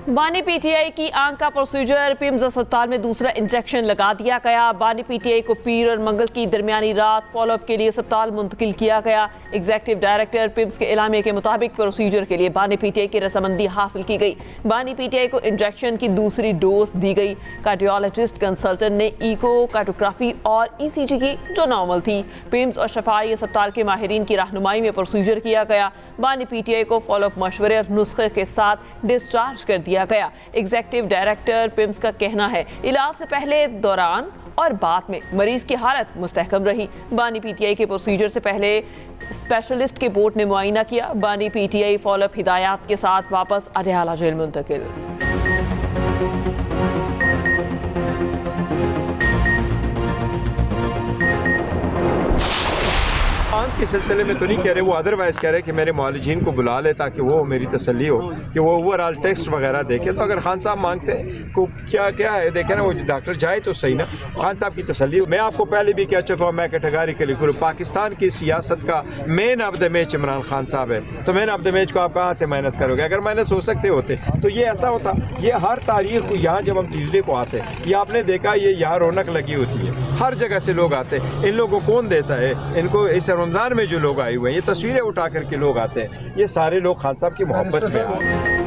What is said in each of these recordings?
बानी पीटीआई की आंख का प्रोसीजर, पिम्स अस्पताल में दूसरा इंजेक्शन लगा दिया गया। बानी पीटीआई को पीर और मंगल की दरमियानी रात फॉलोअप के लिए अस्पताल मुंतकिल किया गया। एग्जीक्यूटिव डायरेक्टर पिम्स के एलामिया के मुताबिक प्रोसीजर के लिए बानी पीटीआई की रजामंदी हासिल की गई। बानी पीटीआई को इंजेक्शन की दूसरी डोज दी गई। कार्डियोलॉजिस्ट कंसल्टेंट ने ईको, कार्टोग्राफी और ईसीजी की जो नॉर्मल थी। पिम्स और शफाई अस्पताल के माहिरीन की रहनुमाई में प्रोसीजर किया गया। बानी पीटीआई को फॉलोअप मशवरे और नुस्खे के साथ डिस्चार्ज कर दिया गया। एग्जीक्यूटिव डायरेक्टर पिम्स का कहना है इलाज से पहले, दौरान और बाद में मरीज की हालत मुस्तहकम रही। बानी पीटीआई के प्रोसीजर से पहले स्पेशलिस्ट के बोर्ड ने मुआयना किया। बानी पीटीआई फॉलोअप हिदायत के साथ वापस अडयाला जेल मुंतकिल। आंख के सिलसिले में तो नहीं कह रहे, वो अदरवाइज कह रहे कि मेरे मौलजीन को बुला ले ताकि वो मेरी तसल्ली हो कि वो ओवरऑल टेस्ट वगैरह देखे। तो अगर खान साहब मांगते को क्या क्या है देखे ना, वो डॉक्टर जाए तो सही ना, खान साहब की तसल्ली हो। मैं आपको पहले भी कह चुका हूँ, मैं कैटेगरिकली करूँ, पाकिस्तान की सियासत का main of the match Imran Khan साहब है। तो मेन ऑफ द मैच को आप कहाँ से माइनस करोगे? अगर माइनस हो सकते होते तो ये ऐसा होता। ये हर तारीख को यहाँ जब हम ट्यूजडे को आते हैं, ये आपने देखा, ये यहाँ रौनक लगी होती है, हर जगह से लोग आते हैं। इन लोगों को कौन देता है? इनको इस रमज़ान में जो लोग आए हुए हैं, ये तस्वीरें उठा करके लोग आते हैं, ये सारे लोग खान साहब की मोहब्बत में आए।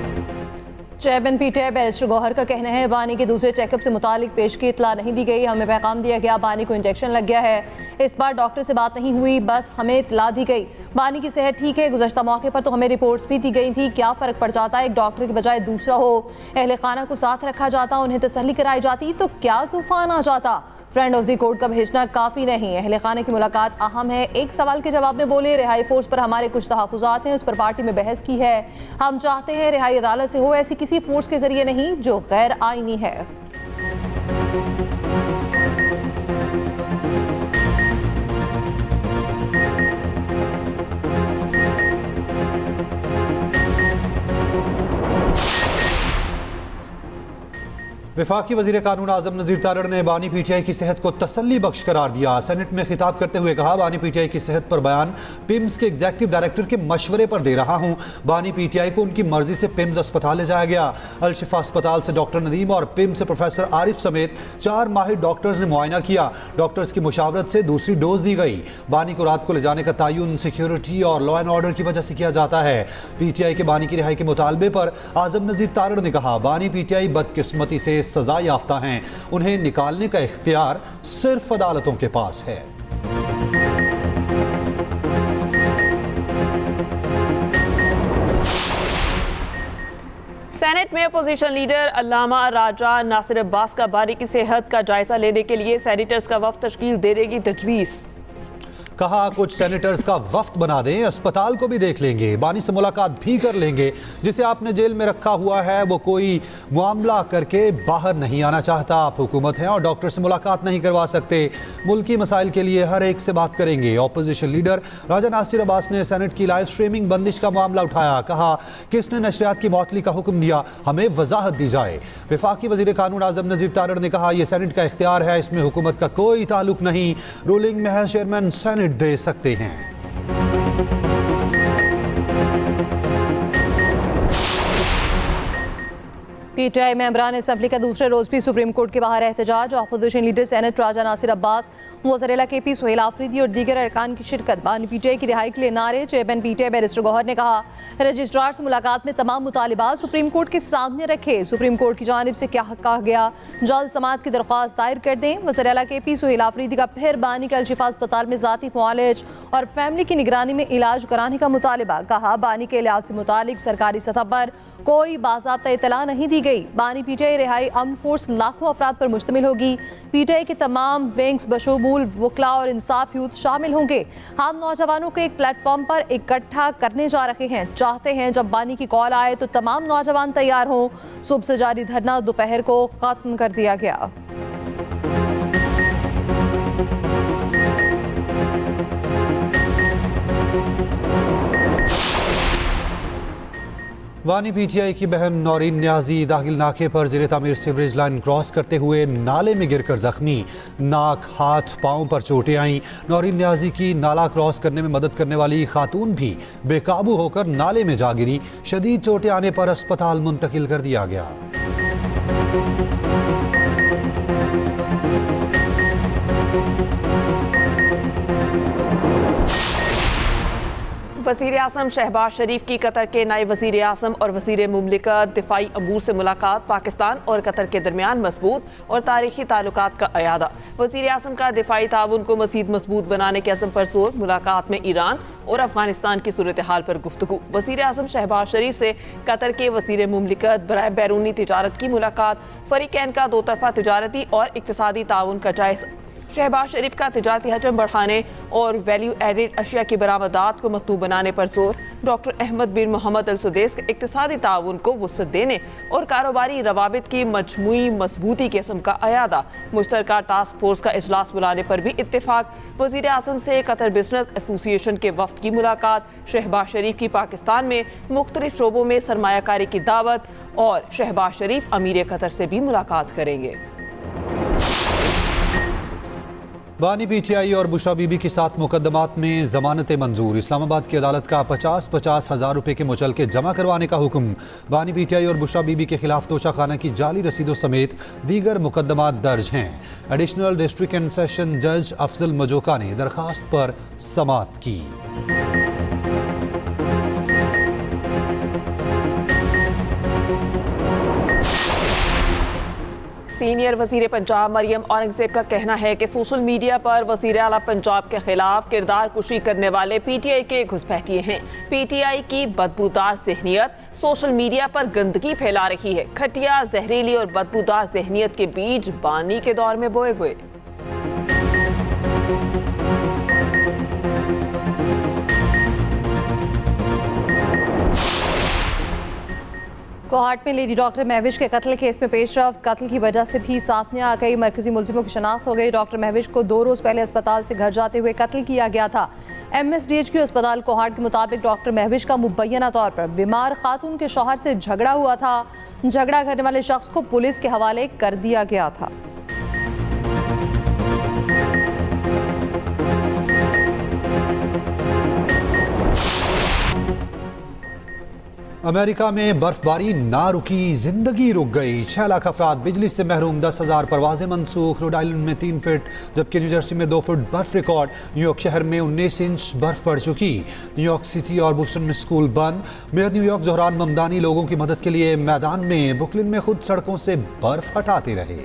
चेयरमैन पीटीआई बैरिस्टर गौहर का कहना है बानी के दूसरे चेकअप से मुतालिक पेश की इतला नहीं दी गई। हमें पैगाम दिया गया बानी को इंजेक्शन लग गया है। इस बार डॉक्टर से बात नहीं हुई, बस हमें इतला दी गई बानी की सेहत ठीक है। गुज़श्ता मौके पर तो हमें रिपोर्ट्स भी दी गई थी। क्या फ़र्क पड़ जाता है एक डॉक्टर की बजाय दूसरा हो? अहले खाना को साथ रखा जाता, उन्हें तसल्ली कराई जाती तो क्या तूफान आ जाता। फ्रेंड ऑफ द कोर्ट का भेजना काफ़ी नहीं, अहले खाने की मुलाकात अहम है। एक सवाल के जवाब में बोले रिहाई फोर्स पर हमारे कुछ तहफ़्फ़ुज़ात हैं, उस पर पार्टी में बहस की है। हम चाहते हैं रिहाई अदालत से हो, ऐसी किसी फोर्स के जरिए नहीं जो गैर आईनी है। वफाकी वज़ीर कानून आज़म नज़ीर तारड़ ने बानी पीटीआई की सेहत को तसल्ली बख्श करार दिया। सेनेट में खिताब करते हुए कहा बानी पीटीआई की सेहत पर बयान पिम्स के एग्जीक्यूटिव डायरेक्टर के मशवरे पर दे रहा हूँ। बानी पीटीआई को उनकी मर्जी से पिम्स अस्पताल ले जाया गया। अल-शिफा अस्पताल से डॉक्टर नदीम और पिम्स से प्रोफेसर आरिफ समेत 4 माहिर डॉक्टर्स ने मुआयना किया। डॉक्टर्स की मुशावरत से दूसरी डोज दी गई। बानी को रात को ले जाने का तयन सिक्योरिटी और लॉ एंड ऑर्डर की वजह से किया जाता है। पीटीआई के बानी की रिहाई के मुतालबे पर आज़म नज़ीर तारड़ ने कहा बानी पीटीआई बदकिस्मती से सजा याफ्ता हैं, उन्हें निकालने का इख्तियार सिर्फ अदालतों के पास है। सेनेट में अपोजिशन लीडर अल्लामा राजा नासिर अब्बास का बानी की सेहत का जायजा लेने के लिए सेनेटर्स का वफ्द तश्कील देने की तजवीज़। कहा कुछ सेनेटर्स का वफ्द बना दें, अस्पताल को भी देख लेंगे, बानी से मुलाकात भी कर लेंगे। जिसे आपने जेल में रखा हुआ है वो कोई मामला करके बाहर नहीं आना चाहता। आप हुकूमत हैं और डॉक्टर से मुलाकात नहीं करवा सकते। मुल्की मसाइल के लिए हर एक से बात करेंगे। अपोजिशन लीडर राजा नासिर अब्बास ने सेनेट की लाइव स्ट्रीमिंग बंदिश का मामला उठाया। कहा किसने नशरियात की मौतली का हुक्म दिया, हमें वजाहत दी जाए। वफाकी वज़ीर कानून आज़म नज़ीर तारड़ ने कहा यह सेनेट का इख्तियार है, इसमें हुकूमत का कोई ताल्लुक नहीं। रूलिंग में है चेयरमैन सेनेट दे सकते हैं। पीटीआई मेंबरान असम्बली का दूसरे रोज भी सुप्रीम कोर्ट के बाहर एहतजाज। अपोजिशन लीडर सेनेट राजा नासिर अब्बास, वज़ीर केपी सुहेल आफरीदी और दीगर अरकान की शिरकत। बानी पीटीआई की रिहाई के लिए नारे। चेयरमैन पीटीआई बैरिस्टर गौहर ने कहा रजिस्ट्रार से मुलाकात में तमाम मुतालिबात सुप्रीम कोर्ट के सामने रखे। सुप्रीम कोर्ट की जानिब से क्या कहा गया, जल्द समाअत की दरख्वास्त दायर कर दें। वज़ीर केपी सुहेल आफरीदी का फिर बानी का अल-शिफा अस्पताल में ज़ाती मुआलिज और फैमिली की निगरानी में इलाज कराने का मुतालिबा। कहा बानी के इलाज से मुतालिक सरकारी सतह पर कोई बाज़ाब्ता इतला नहीं दी गई। बानी पीटीआई रिहाई अमन फोर्स लाखों अफराद पर मुश्तमिल होगी। पीटीआई के तमाम विंग्स बशमूल वकला और इंसाफ यूथ शामिल होंगे। हम नौजवानों को एक प्लेटफॉर्म पर इकट्ठा करने जा रहे हैं। चाहते हैं जब बानी की कॉल आए तो तमाम नौजवान तैयार हों। सुबह से जारी धरना दोपहर को खत्म कर दिया गया। बानी पीटीआई की बहन नौरीन न्याजी दाखिल नाके पर ज़ेरे तामीर सीवरेज लाइन क्रॉस करते हुए नाले में गिरकर जख्मी, नाक हाथ पाँव पर चोटें आईं। नौरीन न्याजी की नाला क्रॉस करने में मदद करने वाली खातून भी बेकाबू होकर नाले में जा गिरी। शदीद चोटें आने पर अस्पताल मुंतकिल कर दिया गया। वज़ीर आज़म शहबाज शरीफ की कतर के नायब वज़ीर आज़म और वज़ीर मुमलिकत दिफाई अमूर से मुलाकात। पाकिस्तान और कतर के दरमियान मजबूत और तारीखी ताल्लुकात का अयादा। वज़ीर आज़म का दिफाई ताउन को मज़ीद मजबूत बनाने के अज़म पर जोर। मुलाकात में ईरान और अफगानिस्तान की सूरत हाल पर गुफ्तगू। वज़ीर आज़म शहबाज शरीफ से कतर के वज़ीर मुमलिकत बराए बैरूनी तिजारत की मुलाकात। फरीकैन का दो तरफा तिजारती और इक़्तिसादी ताउन का जायज़ा। शहबाज शरीफ का तिजारती हजम बढ़ाने और वैल्यू एडिड अशिया की बरामदात को मतलूब बनाने पर जोर। डॉक्टर अहमद बिन मोहम्मद अल सुदैस के इक़्तिसादी ताउन को वुसअत देने और कारोबारी रवाबित की मजमूई मजबूती किस्म का अयादा। मुश्तरका टास्क फोर्स का इजलास बुलाने पर भी इत्तेफाक। वज़ीर आज़म से कतर बिजनेस एसोसिएशन के वफ्द की मुलाकात। शहबाज शरीफ की पाकिस्तान में मुख्तलिफ शोबों में सरमायाकारी की दावत और शहबाज शरीफ अमीर कतर से भी मुलाकात करेंगे। बानी पीटीआई और बुशरा बीबी के साथ मुकदमात में जमानतें मंजूर। इस्लामाबाद की अदालत का 50-50 हज़ार रुपए के मुचलके जमा करवाने का हुक्म। बानी पीटीआई और बुशरा बीबी के खिलाफ तोशा खाना की जाली रसीदों समेत दीगर मुकदमात दर्ज हैं। एडिशनल डिस्ट्रिक्ट एंड सेशन जज अफजल मजोका ने दरखास्त पर समाअत की। सीनियर वज़ीर पंजाब मरियम औरंगजेब का कहना है कि सोशल मीडिया पर वज़ीर आला पंजाब के खिलाफ किरदार कुशी करने वाले पीटीआई के घुसपैठिए हैं। पीटीआई की बदबूदार जहनियत सोशल मीडिया पर गंदगी फैला रही है। घटिया, जहरीली और बदबूदार जहनियत के बीज बानी के दौर में बोए गए। कोहाट में लेडी डॉक्टर महविश के कत्ल केस में पेशरफ। कत्ल की वजह से भी सामने आ गई। मरकजी मुलजिमों की शनाख्त हो गई। डॉक्टर महविश को 2 रोज पहले अस्पताल से घर जाते हुए कत्ल किया गया था। MSDHQ अस्पताल कोहाट के मुताबिक डॉक्टर महविश का मुबैना तौर पर बीमार खातून के शौहर से झगड़ा हुआ था। झगड़ा करने वाले शख्स को पुलिस के हवाले कर दिया गया था। अमेरिका में बर्फबारी ना रुकी, जिंदगी रुक गई। 6 लाख अफराद बिजली से महरूम। 10,000 परवाजें मनसूख। रोड आइलैंड में 3 फीट जबकि न्यूजर्सी में 2 फुट बर्फ रिकॉर्ड। न्यूयॉर्क शहर में 19 इंच बर्फ पड़ चुकी। न्यूयॉर्क सिटी और बोस्टन में स्कूल बंद। मेयर न्यूयॉर्क जोहरान ममदानी लोगों की मदद के लिए मैदान में। ब्रुकलिन में खुद सड़कों से बर्फ हटाते रहे।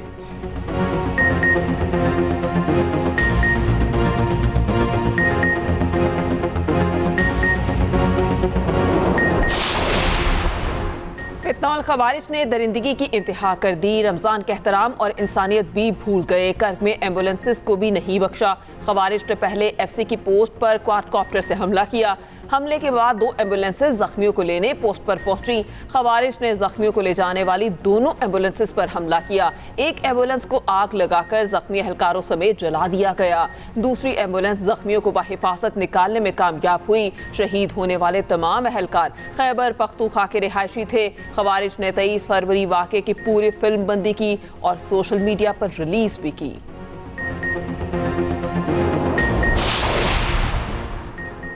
फितनौल खवारिज ने दरिंदगी की इंतहा कर दी। रमजान के एहतराम और इंसानियत भी भूल गए। कर्क में एम्बुलेंसेस को भी नहीं बख्शा। खवारिज ने पहले FC की पोस्ट पर क्वाडकॉप्टर से हमला किया। हमले के बाद 2 एम्बुलेंसेस जख्मियों को लेने पोस्ट पर पहुंची। खवारिज ने जख्मियों को ले जाने वाली दोनों एम्बुलेंसेस पर हमला किया। एक एम्बुलेंस को आग लगाकर जख्मी एहलकारों समेत जला दिया गया। दूसरी एम्बुलेंस जख्मियों को बाहिफाजत निकालने में कामयाब हुई। शहीद होने वाले तमाम एहलकार खैबर पख्तूनख्वा के रिहायशी थे। खवारिज ने 23 फरवरी वाक़े की पूरी फिल्म बंदी की और सोशल मीडिया पर रिलीज भी की।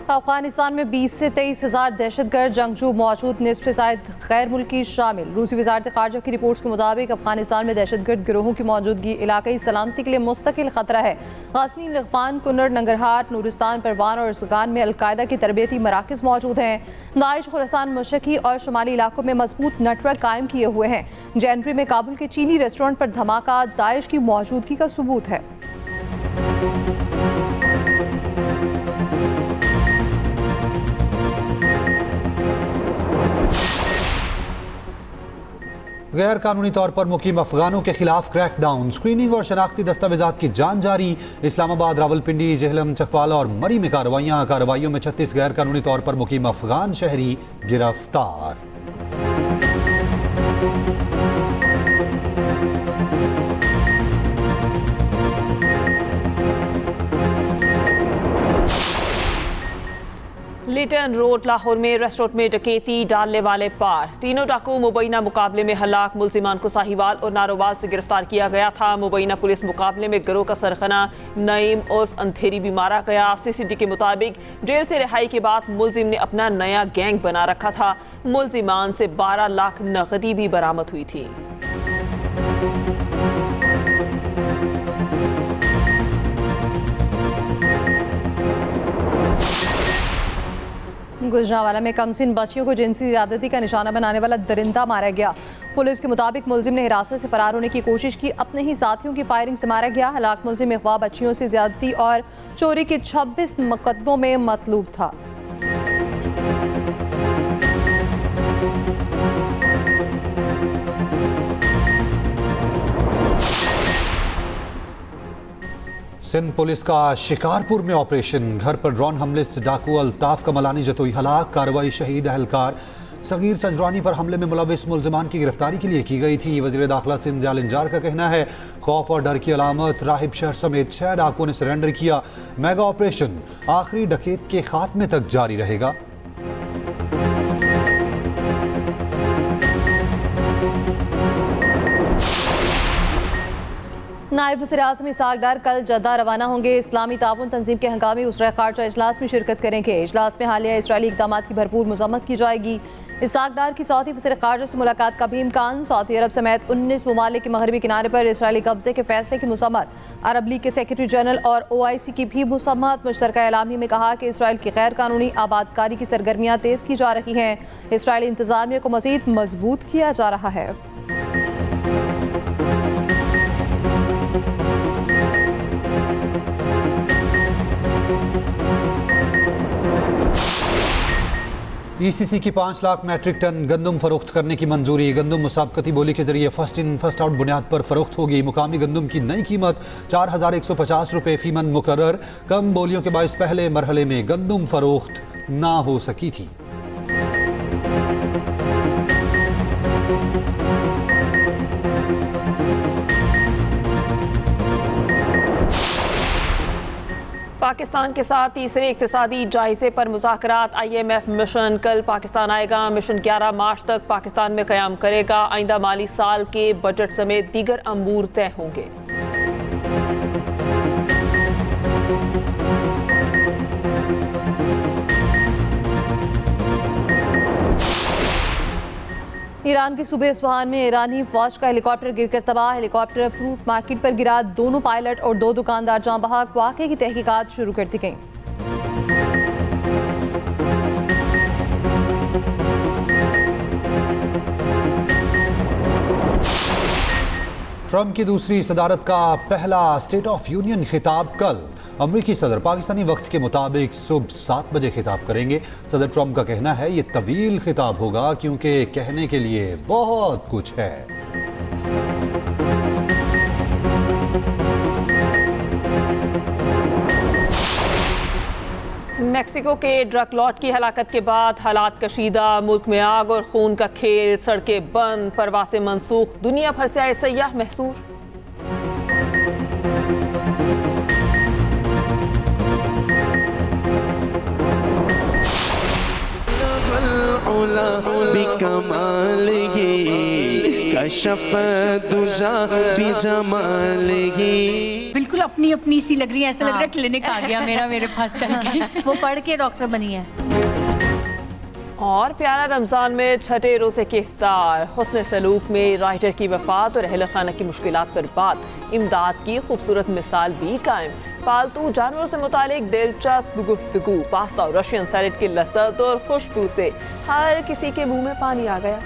अफगानिस्तान में 20 से 23 हज़ार दहशतगर्द जंगजू मौजूद। निस्फ से ज़ायद गैर मुल्की शामिल। रूसी वज़ारत ख़ारजा की रिपोर्ट्स के मुताबिक अफगानिस्तान में दहशतगर्द गिरोहों की मौजूदगी इलाक़ाई सलामती के लिए मुस्तकिल खतरा है। गाज़नी, लग़मान, कुन्नर, नंगरहार, नूरिस्तान, परवान और सगान में अलकायदा की तरबियती मराकज़ मौजूद हैं। दाइश खुरासान, मशरक़ी और शुमाली इलाकों में मजबूत नेटवर्क कायम किए हुए हैं। जनवरी में काबुल के चीनी रेस्टोरेंट पर धमाका दाइश की मौजूदगी का सबूत है। गैर कानूनी तौर पर मुकीम अफगानों के खिलाफ क्रैकडाउन। स्क्रीनिंग और शनाख्ती दस्तावेजात की जांच जारी। इस्लामाबाद, रावलपिंडी, जेहलम, चकवाला और मरी में कार्रवाइयों में 36 गैर कानूनी तौर पर मुकीम अफगान शहरी गिरफ्तार। केंटन रोड लाहौर में रेस्टोरेंट में डकैती डालने वाले पार, तीनों डाकू मुबैना मुकाबले में हलाक। मुलजिमान को साहिवाल और नारोवाल से गिरफ्तार किया गया था। मुबैना पुलिस मुकाबले में गिरोह का सरगना नईम उर्फ अंधेरी भी मारा गया। सीसीटी के मुताबिक जेल से रिहाई के बाद मुलजिम ने अपना नया गैंग बना रखा था। मुलजिमान से 12 लाख नकदी भी बरामद हुई थी। गुजरांवाला में कमसिन बच्चियों को जिनसी ज्यादती का निशाना बनाने वाला दरिंदा मारा गया। पुलिस के मुताबिक मुलजिम ने हिरासत से फरार होने की कोशिश की, अपने ही साथियों की फायरिंग से मारा गया। हलाक मुलजिम अगवा, बच्चियों से ज्यादती और चोरी के 26 मुकदमों में मतलूब था। सिंध पुलिस का शिकारपुर में ऑपरेशन, घर पर ड्रोन हमले से डाकू अल्ताफ कमलानी जतोई हलाक। कार्रवाई शहीद अहलकार सगीर संजरानी पर हमले में मुलविस मुलजमान की गिरफ्तारी के लिए की गई थी। वज़ीर दाखिला सिंध जालिंजार का कहना है खौफ और डर की अलामत। राहिब शहर समेत 6 डाकुओं ने सरेंडर किया। मेगा ऑपरेशन आखिरी डकैत के खात्मे तक जारी रहेगा। नायब वज़ीर-ए-आज़म इसहाक डार कल जद्दा रवाना होंगे। इस्लामी ताउन तंजीम के हंगामी उसरा खारजा इजलास में शिरकत करेंगे। इजलास में हालिया इसराइली इक़दाम की भरपूर मज़म्मत की जाएगी। इसहाक डार की सऊदी वज़ीर खारजा से मुलाकात का भी इम्कान। सऊदी अरब समेत 19 ममालिक के मगरबी किनारे पर इसराइली कब्जे के फैसले की मुसम्मत। अरब लीग के सेक्रेटरी जनरल और OIC की भी मुसम्मत। मुश्तरका एलामी में कहा कि इसराइल की गैर कानूनी आबादकारी की सरगर्मियाँ तेज़ की जा रही हैं। इसराइली इंतज़ामिया को मज़ीद मजबूत किया जा रहा है। ECC की 5 लाख मैट्रिक टन गंदम फरोख्त करने की मंजूरी। गंदम मुसाबकती बोली के जरिए फर्स्ट इन फर्स्ट आउट बुनियाद पर फरोख्त होगी। मुकामी गंदम की नई कीमत 4150 रुपये फी मन मुकर्रर। कम बोलियों के बायस पहले मरहले में गंदम फरोख्त ना हो सकी थी। पाकिस्तान के साथ तीसरे इक्तिसादी जायजे पर मुज़ाकरात। IMF मिशन कल पाकिस्तान आएगा। मिशन 11 मार्च तक पाकिस्तान में क़याम करेगा। आइंदा माली साल के बजट समेत दीगर अमूर तय होंगे। ईरान के सूबे इस्फहान में ईरानी फौज का हेलीकॉप्टर गिरकर तबाह। हेलीकॉप्टर फ्रूट मार्केट पर गिरा। दोनों पायलट और 2 दुकानदार जाँ बहक। वाक़े की तहकीकात शुरू कर दी गई। ट्रंप की दूसरी सदारत का पहला स्टेट ऑफ यूनियन खिताब कल। अमरीकी सदर पाकिस्तानी वक्त के मुताबिक सुबह 7 बजे खिताब करेंगे। सदर ट्रंप का कहना है ये तवील खिताब होगा क्योंकि कहने के लिए बहुत कुछ है। मेक्सिको के ड्रग लॉर्ड की हलाकत के बाद हालात कशीदा। मुल्क में आग और खून का खेल, सड़कें बंद, परवासें मनसूख। दुनिया भर से आए सयाह महसूर। बिल्कुल अपनी अपनी सी लग रही है। ऐसा लग रहा है क्लिनिक आ गया मेरे पास चल के। वो पढ़ के डॉक्टर बनी है। और प्यारा रमज़ान में छठे रोज़े के इफ्तार। हुस्न सलूक में राइटर की वफात और अहल खाना की मुश्किलात पर बात। इमदाद की खूबसूरत मिसाल भी कायम। पालतू जानवरों से मुतालिक दिलचस्प गुफ्तगू। पास्ता और रशियन सैलेड की लज़्ज़त और खुशबू से हर किसी के मुंह में पानी आ गया।